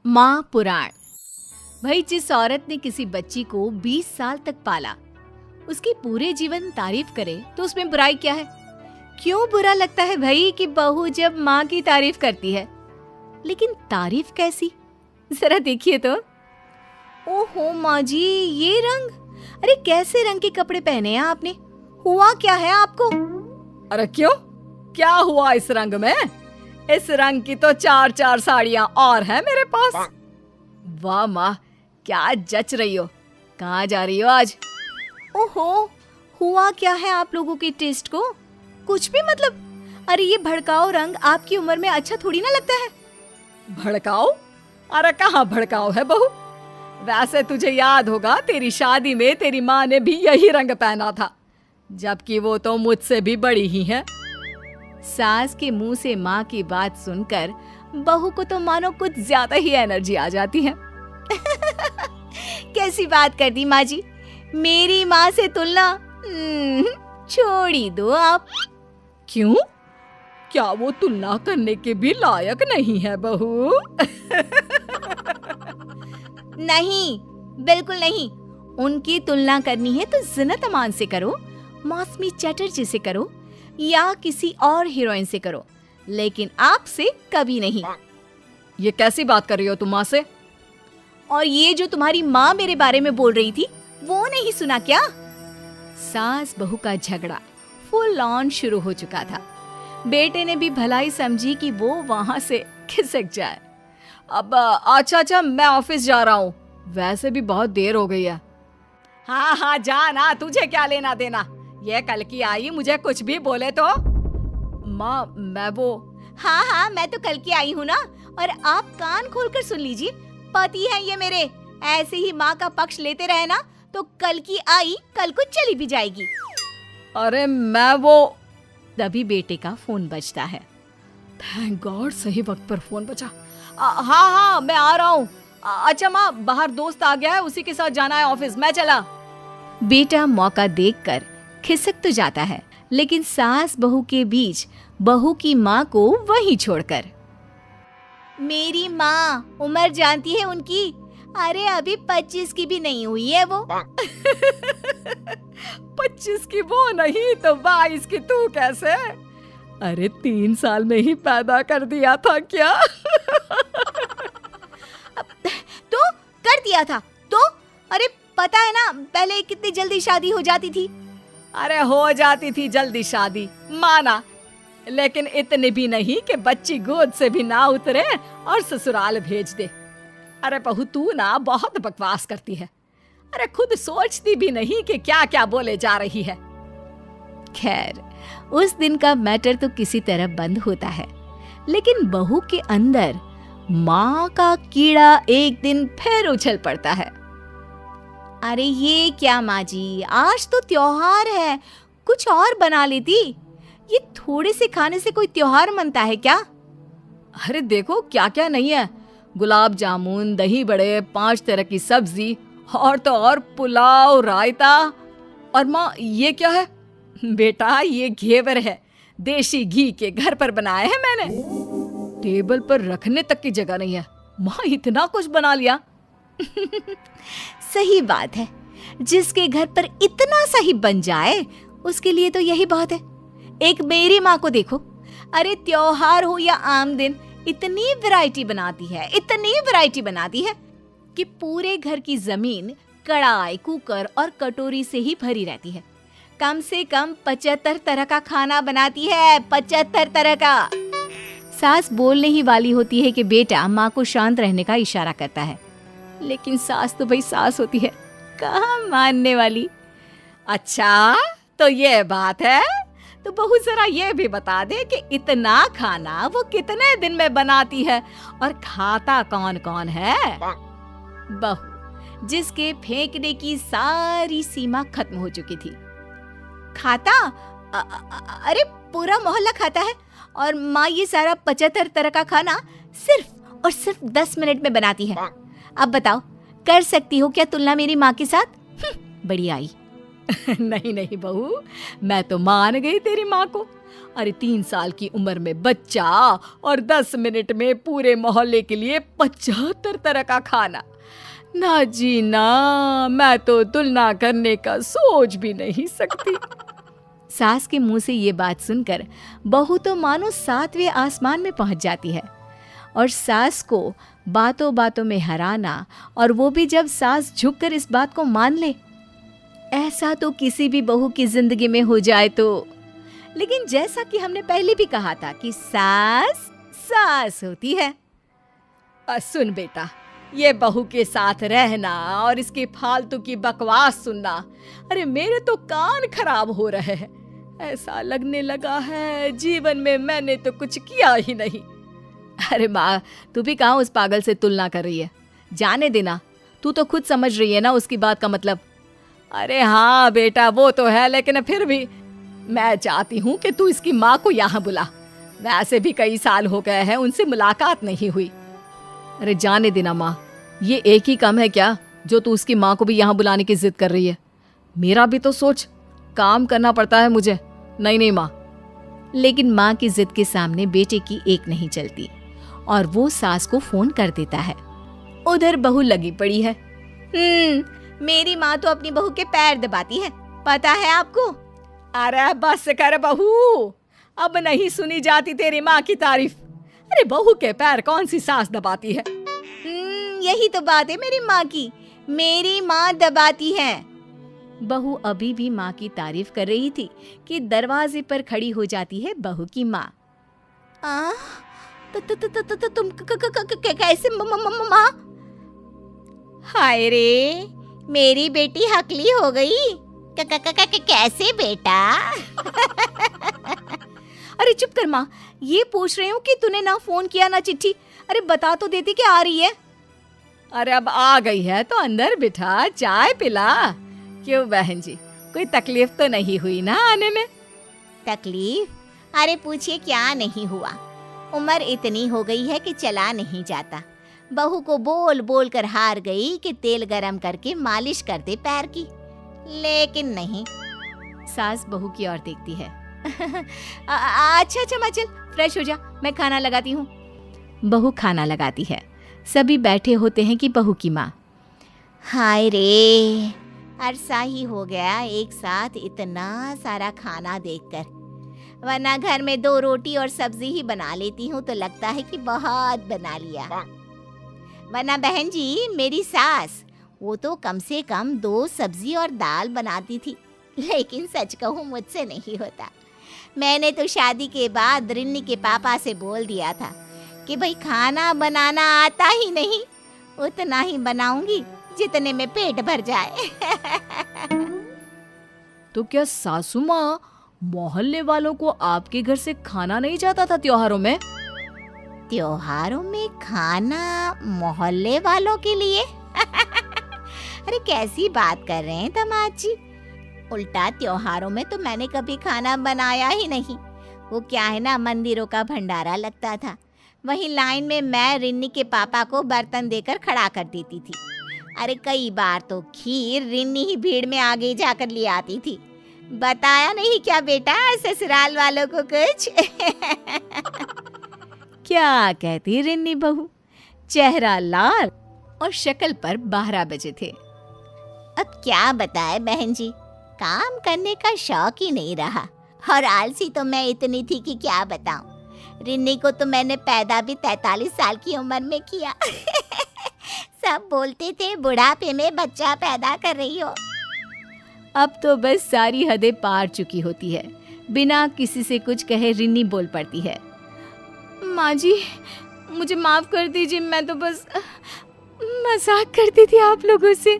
माँ पुराण। भाई, जिस औरत ने किसी बच्ची को 20 साल तक पाला, उसकी पूरे जीवन तारीफ करे तो उसमें बुराई क्या है? क्यों बुरा लगता है भाई कि बहू जब माँ की तारीफ करती है? लेकिन तारीफ कैसी, जरा देखिए तो। ओहो माँ जी, ये रंग! अरे कैसे रंग के कपड़े पहने हैं आपने? हुआ क्या है आपको? अरे क्यों, क्या हुआ इस रंग में? इस रंग की तो 4-4 साड़ियाँ और हैं मेरे पास। वाह माँ, क्या जच रही हो। कहाँ जा रही हो आज? ओहो, हुआ क्या है आप लोगों के टेस्ट को? कुछ भी मतलब। अरे ये भड़काऊ रंग आपकी उम्र में अच्छा थोड़ी ना लगता है। भड़काओ? अरे कहाँ भड़काओ है बहू। वैसे तुझे याद होगा, तेरी शादी में तेरी माँ ने भी यही रंग पहना था, जबकि वो तो मुझसे भी बड़ी ही है। सास के मुंह से माँ की बात सुनकर बहू को तो मानो कुछ ज्यादा ही एनर्जी आ जाती है। कैसी बात कर दी माँ जी, मेरी माँ से तुलना छोड़ ही दो आप। क्यों? क्या वो तुलना करने के भी लायक नहीं है बहू? नहीं, बिल्कुल नहीं। उनकी तुलना करनी है तो ज़ीनत अमान से करो, मौसमी चटर्जी से करो, या किसी और हीरोइन से करो, लेकिन आपसे कभी नहीं। ये कैसी बात कर रही हो तुम माँ से? और ये जो तुम्हारी माँ मेरे बारे में बोल रही थी, वो नहीं सुना क्या? सास बहू का झगड़ा फुल ऑन शुरू हो चुका था। बेटे ने भी भलाई समझी कि वो वहां से खिसक जाए। अब अच्छा, मैं ऑफिस जा रहा हूँ, वैसे भी बहुत देर हो गई है। हाँ, जा ना, तुझे क्या लेना देना। ये कल की आई, मुझे कुछ भी बोले तो। माँ, मैं वो। हाँ, मैं तो कल की आई हूँ ना, और आप कान खोलकर सुन लीजिए, पति है ये मेरे। ऐसे ही माँ का पक्ष लेते रहे ना तो कल की आई कल को चली भी जाएगी। अरे मैं वो। तभी बेटे का फोन बजता है। थैंक गॉड, सही वक्त पर फोन बजा। हाँ, मैं आ रहा हूँ। अच्छा माँ, बाहर दोस्त आ गया है, उसी के साथ जाना है ऑफिस, मैं चला। बेटा मौका देखकर खिसक तो जाता है, लेकिन सास बहू के बीच बहू की माँ को वहीं छोड़कर। मेरी माँ, उम्र जानती है उनकी? अरे अभी 25 की भी नहीं हुई है वो। 25 की वो नहीं तो 22 की तू कैसे? अरे 3 साल में ही पैदा कर दिया था क्या? तो कर दिया था तो? अरे पता है ना, पहले कितनी जल्दी शादी हो जाती थी। अरे हो जाती थी जल्दी शादी, माना, लेकिन इतनी भी नहीं कि बच्ची गोद से भी ना उतरे और ससुराल भेज दे। अरे बहू, तू ना बहुत बकवास करती है। अरे खुद सोचती भी नहीं कि क्या क्या बोले जा रही है। खैर, उस दिन का मैटर तो किसी तरह बंद होता है, लेकिन बहू के अंदर माँ का कीड़ा एक दिन फिर उछल पड़ता है। अरे ये क्या माँ जी, आज तो त्योहार है, कुछ और बना लेती। ये थोड़े से खाने से कोई त्योहार मनता है क्या? अरे देखो क्या क्या नहीं है, गुलाब जामुन, दही बड़े, 5 तरह की सब्जी, और तो और पुलाव, रायता। और माँ, ये क्या है? बेटा, ये घेवर है, देसी घी के, घर पर बनाए हैं मैंने। टेबल पर रखने तक की जगह नहीं है। माँ, इतना कुछ बना लिया। सही बात है, जिसके घर पर इतना सही बन जाए उसके लिए तो यही बहुत है। एक मेरी माँ को देखो, अरे त्योहार हो या आम दिन, इतनी वैरायटी बनाती है कि पूरे घर की जमीन कढ़ाई, कुकर और कटोरी से ही भरी रहती है। कम से कम 75 तरह का खाना बनाती है, 75 तरह का। सास बोलने ही वाली होती है कि बेटा माँ को शांत रहने का इशारा करता है, लेकिन सास तो भाई सास होती है, कहाँ मानने वाली। अच्छा, तो ये बात है। तो बहू जरा ये भी बता दे कि इतना खाना वो कितने दिन में बनाती है, और खाता कौन कौन है? बहू, जिसके फेंकने की सारी सीमा खत्म हो चुकी थी। खाता? अरे पूरा मोहल्ला खाता है, और माँ ये सारा 75 तरह का खाना सिर्फ और सिर्फ 10 मिनट में बनाती है। अब बताओ, कर सकती हो क्या तुलना मेरी माँ के साथ? बड़ी आई। नहीं बहू, मैं तो मान गई तेरी माँ को, अरे 3 साल की उम्र में बच्चा और 10 मिनट में पूरे मोहल्ले के लिए 75 तरह का खाना। ना जी ना, मैं तो तुलना करने का सोच भी नहीं सकती। सास के मुंह से ये बात सुनकर बहू तो मानो 7वें आसमान में पहुंच जाती है। और सास को बातों बातों में हराना, और वो भी जब सास झुककर इस बात को मान ले, ऐसा तो किसी भी बहू की जिंदगी में हो जाए तो। लेकिन जैसा कि हमने पहले भी कहा था कि सास सास होती है। सुन बेटा, ये बहू के साथ रहना और इसकी फालतू की बकवास सुनना, अरे मेरे तो कान खराब हो रहे हैं। ऐसा लगने लगा है जीवन में मैंने तो कुछ किया ही नहीं। अरे माँ, तू भी कहाँ उस पागल से तुलना कर रही है? जाने देना, तू तो खुद समझ रही है ना उसकी बात का मतलब। अरे हाँ बेटा, वो तो है, लेकिन फिर भी मैं चाहती हूँ कि तू इसकी माँ को यहाँ बुला। वैसे भी कई साल हो गए हैं उनसे मुलाकात नहीं हुई। अरे जाने देना माँ, ये एक ही काम है क्या जो तू उसकी माँ को भी यहाँ बुलाने की जिद कर रही है? मेरा भी तो सोच, काम करना पड़ता है मुझे। नहीं माँ। लेकिन माँ की जिद के सामने बेटे की एक नहीं चलती और वो सास को फोन कर देता है। उधर बहू लगी पड़ी है। मेरी माँ तो अपनी बहू के पैर दबाती है, पता है आपको? अरे बस कर बहू, अब नहीं सुनी जाती तेरी माँ की तारीफ। अरे बहू के पैर कौन सी सास दबाती है? यही तो बात है मेरी माँ की, मेरी माँ दबाती है। बहू अभी भी माँ की तारीफ कर रही थी कि दरवाजे पर खड़ी हो जाती है बहू की माँ। तुम कैसे माँ? हाय रे, मेरी बेटी हकली हो गई। कैसे बेटा? अरे चुप कर माँ, ये पूछ रही हूँ कि तूने ना फोन किया ना चिट्ठी। अरे बता तो देती कि आ रही है। अरे अब आ गई है तो अंदर बिठा, चाय पिला। क्यों बहन जी, कोई तकलीफ तो नहीं हुई ना आने में? तकलीफ? अरे पूछिए क्या नहीं हुआ। उम्र इतनी हो गई है कि चला नहीं जाता। बहू को बोल बोल कर हार गई कि तेल गरम करके मालिश कर दे पैर की, लेकिन नहीं। सास बहू की ओर देखती है। अच्छा माँ, चल फ्रेश हो जा, मैं खाना लगाती हूँ। बहू खाना लगाती है। सभी बैठे होते हैं कि बहू की माँ। हाय रे, अरसा ही हो गया एक साथ इतना सारा खाना देखकर, वरना घर में 2 रोटी और सब्जी ही बना लेती हूँ तो लगता है कि बहुत बना लिया। वरना बहन जी, मेरी सास वो तो कम से कम 2 सब्जी और दाल बनाती थी। लेकिन सच कहूँ मुझसे नहीं होता। मैंने तो शादी के बाद रिन्नी के पापा से बोल दिया था कि भाई खाना बनाना आता ही नहीं, उतना ही बनाऊंगी जितने में पेट भर जाए। तो क्या सासू माँ, मोहल्ले वालों को आपके घर से खाना नहीं जाता था त्योहारों में? त्योहारों में खाना मोहल्ले वालों के लिए? अरे कैसी बात कर रहे हैं दामाद जी? उल्टा त्योहारों में तो मैंने कभी खाना बनाया ही नहीं। वो क्या है ना, मंदिरों का भंडारा लगता था, वहीं लाइन में मैं रिन्नी के पापा को बर्तन देकर खड़ा कर देती थी। अरे कई बार तो खीर रिन्नी ही भीड़ में आगे जाकर ले आती थी। बताया नहीं क्या बेटा ससुराल वालों को कुछ? क्या कहती रिन्नी बहू? चेहरा लाल और शक्ल पर 12 बजे थे। अब क्या बताए बहन जी, काम करने का शौक ही नहीं रहा और आलसी तो मैं इतनी थी कि क्या बताऊं। रिन्नी को तो मैंने पैदा भी 43 साल की उम्र में किया। सब बोलते थे बुढ़ापे में बच्चा पैदा कर रही हो। अब तो बस सारी हदें पार चुकी होती है। बिना किसी से कुछ कहे रिन्नी बोल पड़ती है। माँ जी, मुझे माफ कर दीजिए, मैं तो बस मजाक करती थी आप लोगों से।